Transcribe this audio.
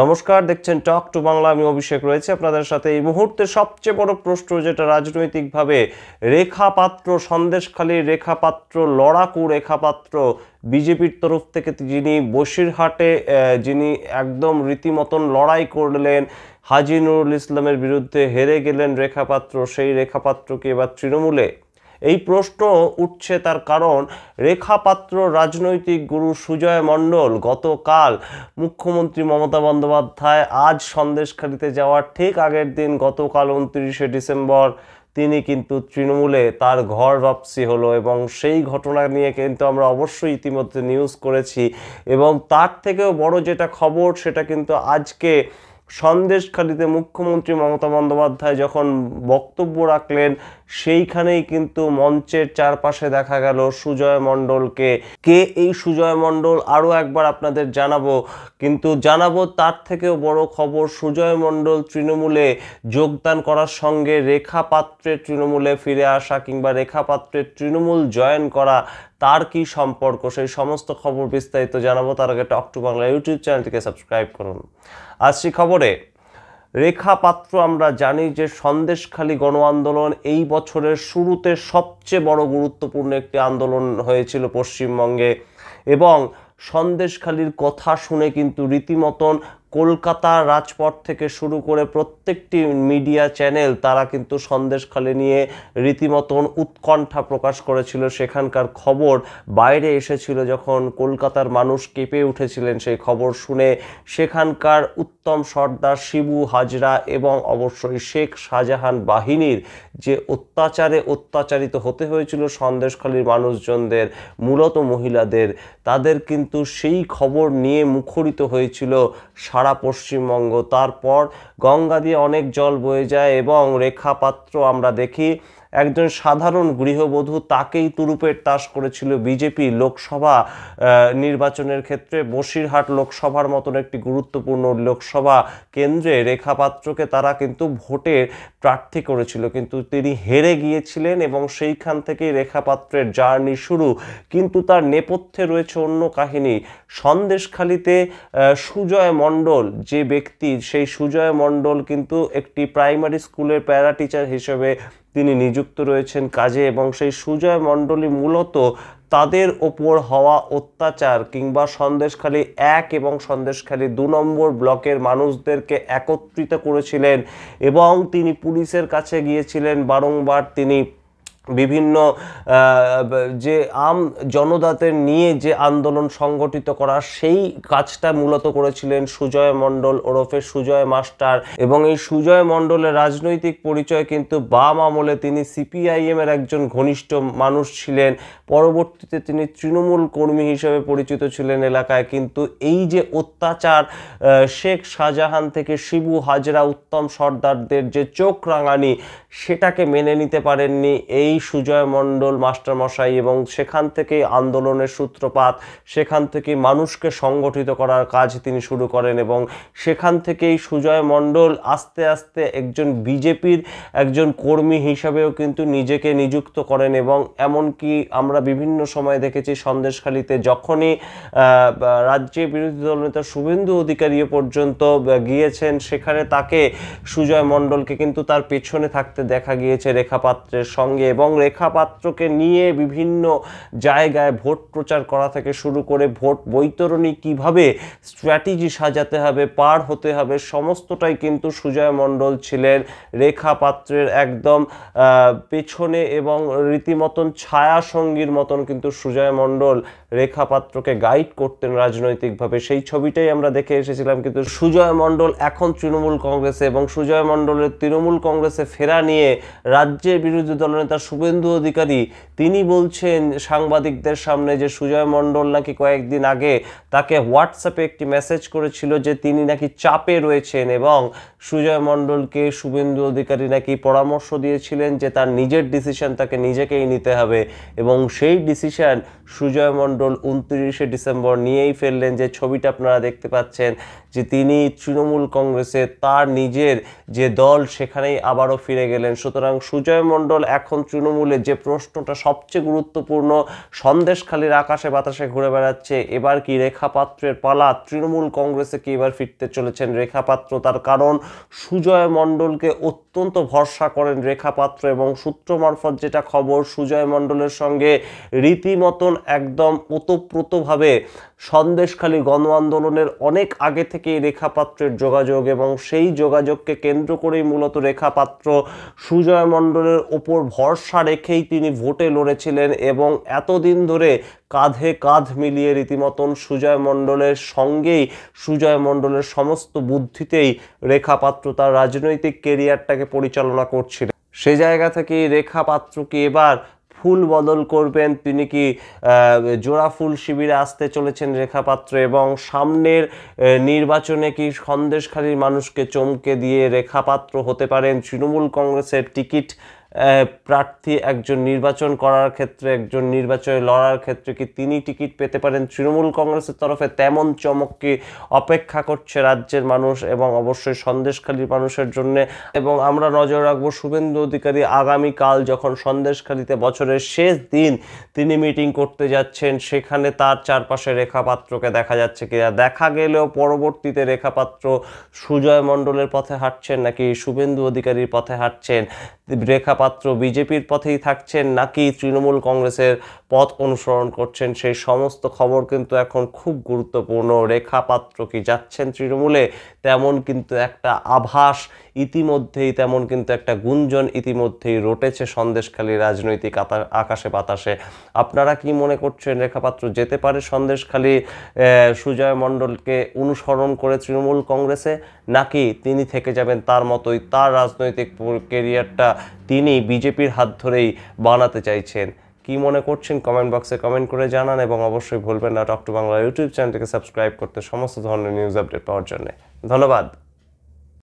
নমস্কার, দেখছেন talk to Bangla. আমি অভিষেক রয়েছে আপনাদের সাথে। এই মুহূর্তে সবচেয়ে বড় প্রশ্ন, যেটা রাজনৈতিকভাবে রেখা পাত্র, সন্দেশখালীর রেখা পাত্র, লড়াকু রেখা পাত্র, বিজেপির তরফ থেকে যিনি বসিরহাটে যিনি একদম রীতিমতন লড়াই করলেন, হাজী নুরুল ইসলামের বিরুদ্ধে হেরে গেলেন রেখা পাত্র, সেই রেখা পাত্রকে এবার তৃণমূলে। এই প্রশ্ন উঠছে তার কারণ রেখা পাত্র রাজনৈতিক গুরু সুজয় মণ্ডল গতকাল মুখ্যমন্ত্রী মমতা বন্দ্যোপাধ্যায় আজ সন্দেশখালীতে যাওয়ার ঠিক আগের দিন, গতকাল 29শে ডিসেম্বর, তিনি কিন্তু তৃণমূলে তার ঘর বাপসি হলো। এবং সেই ঘটনা নিয়ে কিন্তু আমরা অবশ্যই ইতিমধ্যে নিউজ করেছি। এবং তার থেকেও বড় যেটা খবর, সেটা কিন্তু আজকে সন্দেশখালীতে মুখ্যমন্ত্রী মমতা বন্দ্যোপাধ্যায় যখন বক্তব্য রাখলেন, সেইখানেই কিন্তু মঞ্চের চারপাশে দেখা গেল সুজয় মণ্ডলকে। কে এই সুজয় মণ্ডল আরও একবার আপনাদের জানাবো, কিন্তু জানাবো তার থেকেও বড় খবর, সুজয় মণ্ডল তৃণমূলে যোগদান করার সঙ্গে রেখা পাত্রের তৃণমূলে ফিরে আসা কিংবা রেখা পাত্রের তৃণমূল জয়েন করা, তার কি সম্পর্ক, সেই সমস্ত খবর বিস্তারিত জানাবো। তার আগে টক টু বাংলা ইউটিউব চ্যানেলটিকে সাবস্ক্রাইব করুন। আসছি খবরে। রেখা পাত্র, আমরা জানি যে সন্দেশখালী গণ আন্দোলন এই বছরের শুরুতে সবচেয়ে বড় গুরুত্বপূর্ণ একটি আন্দোলন হয়েছিল পশ্চিমবঙ্গে। এবং সন্দেশখালীর কথা শুনে কিন্তু রীতিমতন কলকাতার রাজপথ থেকে শুরু করে প্রত্যেকটি মিডিয়া চ্যানেল তারা কিন্তু সন্দেশখালী নিয়ে রীতিমতন উৎকণ্ঠা প্রকাশ করেছিল। সেখানকার খবর বাইরে এসেছিল যখন কলকাতার মানুষ কেঁপে উঠেছিলেন সেই খবর শুনে। সেখানকার উত্তম সর্দার, শিবু হাজরা এবং অবশ্যই শেখ শাহজাহান বাহিনীর যে অত্যাচারে অত্যাচারিত হতে হয়েছিল সন্দেশখালীর মানুষজনদের, মূলত মহিলাদের, তাদের কিন্তু সেই খবর নিয়ে মুখরিত হয়েছিল সারা পশ্চিমবঙ্গ। তারপর গঙ্গা দিয়ে অনেক জল বয়ে যায় এবং রেখা পাত্র, আমরা দেখি একজন সাধারণ গৃহবধূ, তাকেই তুরুপের তাস করেছিল বিজেপি লোকসভা নির্বাচনের ক্ষেত্রে। বসিরহাট লোকসভার মতন একটি গুরুত্বপূর্ণ লোকসভা কেন্দ্রে রেখা পাত্রকে তারা কিন্তু ভোটে প্রার্থী করেছিল, কিন্তু তিনি হেরে গিয়েছিলেন এবং সেইখান থেকেই রেখা পাত্রের জার্নি শুরু। কিন্তু তার নেপথ্যে রয়েছে অন্য কাহিনী। সন্দেশখালীতে সুজয় মণ্ডল যে ব্যক্তি, সেই সুজয় মণ্ডল কিন্তু একটি প্রাইমারি স্কুলের প্যারা টিচার হিসেবে তিনি নিযুক্ত রয়েছেন কাজে। এবং সেই সুজয় মণ্ডলই মূলত তাদের ওপর হওয়া অত্যাচার কিংবা সন্দেশখালী 1 এবং সন্দেশখালী 2 নম্বর ব্লকের মানুষদেরকে একত্রিত করেছিলেন। এবং তিনি পুলিশের কাছে গিয়েছিলেন বারংবার। তিনি বিভিন্ন যে জনতাদের নিয়ে যে আন্দোলন সংগঠিত করা, সেই কাজটা মূলত করেছিলেন সুজয় মণ্ডল ওরফে সুজয় মাস্টার। এবং এই সুজয় মণ্ডলের রাজনৈতিক পরিচয় কিন্তু বাম আমলে তিনি সিপিআইএম এর একজন ঘনিষ্ঠ মানুষ ছিলেন। পরবর্তীতে তিনি তৃণমূল কর্মী হিসেবে পরিচিত ছিলেন এলাকায়। কিন্তু এই যে অত্যাচার, শেখ শাহজাহান থেকে শিবু হাজরা, উত্তম সর্দারদের যে চোখ রাঙানি, সেটাকে মেনে নিতে পারেননি এই সুজয় মণ্ডল মাস্টারমশাই। এবং সেখান থেকেই আন্দোলনের সূত্রপাত, সেখান থেকেই মানুষকে সংগঠিত করার কাজ তিনি শুরু করেন। এবং সেখান থেকেই সুজয় মণ্ডল আস্তে আস্তে একজন বিজেপির একজন কর্মী হিসাবেও কিন্তু নিজেকে নিযুক্ত করেন। এবং এমনকি আমরা বিভিন্ন সময় দেখেছি সন্দেশখালীতে যখনই রাজ্যের বিরোধী দলনেতা শুভেন্দু অধিকারী পর্যন্ত গিয়েছেন, সেখানে তাকে, সুজয় মণ্ডলকে কিন্তু তার পেছনে থাকতে দেখা গিয়েছে রেখা পাত্রের সঙ্গে। এবং রেখা পাত্রকে নিয়ে বিভিন্ন জায়গায় ভোট প্রচার করা থেকে শুরু করে ভোট বৈতরণী কিভাবে স্ট্র্যাটেজি সাজাতে হবে, পার হতে হবে, সমস্তটাই কিন্তু সুজয় মণ্ডল ছিলেন রেখা পাত্রের একদম পেছনে। এবং রীতিমতন ছায়া সঙ্গীর মতন কিন্তু সুজয় মণ্ডল রেখা পাত্রকে গাইড করতেন রাজনৈতিকভাবে। সেই ছবিটাই আমরা দেখে এসেছিলাম। কিন্তু সুজয় মণ্ডল এখন তৃণমূল কংগ্রেসে, এবং সুজয় মণ্ডলের তৃণমূল কংগ্রেসে ফেরা নিয়ে রাজ্যের বিরোধী দলনেতা শুভেন্দু অধিকারী তিনি বলছেন সাংবাদিকদের সামনে যে সুজয় মণ্ডল নাকি কয়েকদিন আগে তাকে হোয়াটসঅ্যাপে একটি মেসেজ করেছিল যে তিনি নাকি চাপে রয়েছেন। এবং সুজয় মণ্ডলকে শুভেন্দু অধিকারী নাকি পরামর্শ দিয়েছিলেন যে তার নিজের ডিসিশন তাকে নিজেকেই নিতে হবে। এবং সেই ডিসিশন সুজয় মণ্ডল 29শে ডিসেম্বর নিয়েই ফেললেন। যে ছবিটা আপনারা দেখতে পাচ্ছেন, যে তিনি তৃণমূল কংগ্রেসে তার নিজের যে দল সেখানেই আবারও ফিরে গেলেন। সুতরাং সুজয় মণ্ডল এখন তৃণমূল তৃণমূলে যে প্রশ্নটা সবচেয়ে গুরুত্বপূর্ণ সন্দেশখালির আকাশে বাতাসে ঘুরে বেড়াচ্ছে, এবার কি রেখা পাত্রের পালা? তৃণমূল কংগ্রেসে কি এবার ফিরতে চলেছেন রেখা পাত্র? তার কারণ সুজয় মণ্ডলকে অত্যন্ত ভরসা করেন রেখা পাত্র, এবং সূত্র মারফত যেটা খবর, সুজয় মণ্ডলের সঙ্গে রীতিমতন একদম ওতপ্রোতভাবে সন্দেশখালী গণ আন্দোলনের অনেক আগে থেকেই রেখা পাত্রের যোগাযোগ, এবং সেই যোগাযোগকে কেন্দ্র করেই মূলত রেখা পাত্র সুজয় মণ্ডলের ওপর ভরসা রেখেই তিনি ভোটে লড়েছিলেন, এবং এতদিন ধরে কাঁধে কাঁধ মিলিয়ে রীতিমতন সুজয় মণ্ডলের সঙ্গেই, সুজয় মণ্ডলের সমস্ত বুদ্ধিতেই রেখা পাত্র তার রাজনৈতিক কেরিয়ারটাকে পরিচালনা করছিলেন। সেই জায়গা থেকেই রেখা পাত্র কি এবার ফুল বদল করবেন? তিনি কি জোড়া ফুল শিবিরে আসতে চলেছেন রেখা পাত্র, এবং সামনের নির্বাচনে কি সন্দেশখালীর মানুষকে চমকে দিয়ে রেখা পাত্র হতে পারেন তৃণমূল কংগ্রেসের টিকিট প্রার্থী? একজন নির্বাচন করার ক্ষেত্রে, একজন নির্বাচনে লড়ার ক্ষেত্রে কি তিনি টিকিট পেতে পারেন তৃণমূল কংগ্রেসের তরফে? তেমন চমক কি অপেক্ষা করছে রাজ্যের মানুষ এবং অবশ্যই সন্দেশখালীর মানুষের জন্য। এবং আমরা নজর রাখবো শুভেন্দু অধিকারী আগামীকাল যখন সন্দেশখালীতে বছরের শেষ দিন তিনি মিটিং করতে যাচ্ছেন, সেখানে তার চারপাশে রেখা পাত্রকে দেখা যাচ্ছে কিনা। দেখা গেলেও পরবর্তীতে রেখা পাত্র সুজয় মণ্ডলের পথে হাঁটছেন নাকি শুভেন্দু অধিকারীর পথে হাঁটছেন, রেখা পাত্র বিজেপির পথেই থাকছেন নাকি তৃণমূল কংগ্রেসের পথ অনুসরণ করছেন, সেই সমস্ত খবর কিন্তু এখন খুব গুরুত্বপূর্ণ। রেখা পাত্র কি যাচ্ছেন তৃণমূলে, তেমন কিন্তু একটা আভাস ইতিমধ্যেই, তেমন কিন্তু একটা গুঞ্জন ইতিমধ্যেই রটেছে সন্দেশখালীর রাজনৈতিক আকাশে বাতাসে। আপনারা কি মনে করছেন রেখা পাত্র যেতে পারে সন্দেশখালী সুজয় মণ্ডলকে অনুসরণ করে তৃণমূল কংগ্রেসে, নাকি তিনি থেকে যাবেন তার মতোই, তার রাজনৈতিক কেরিয়ারটা তিনি বিজেপির হাত ধরেই বানাতে চাইছেন? কি মনে করছেন কমেন্ট বক্সে কমেন্ট করে জানান, এবং অবশ্যই ভুলবেন না টক টু বাংলা ইউটিউব চ্যানেলটিকে সাবস্ক্রাইব করতে সমস্ত ধরনের নিউজ আপডেট পাওয়ার জন্য। ধন্যবাদ।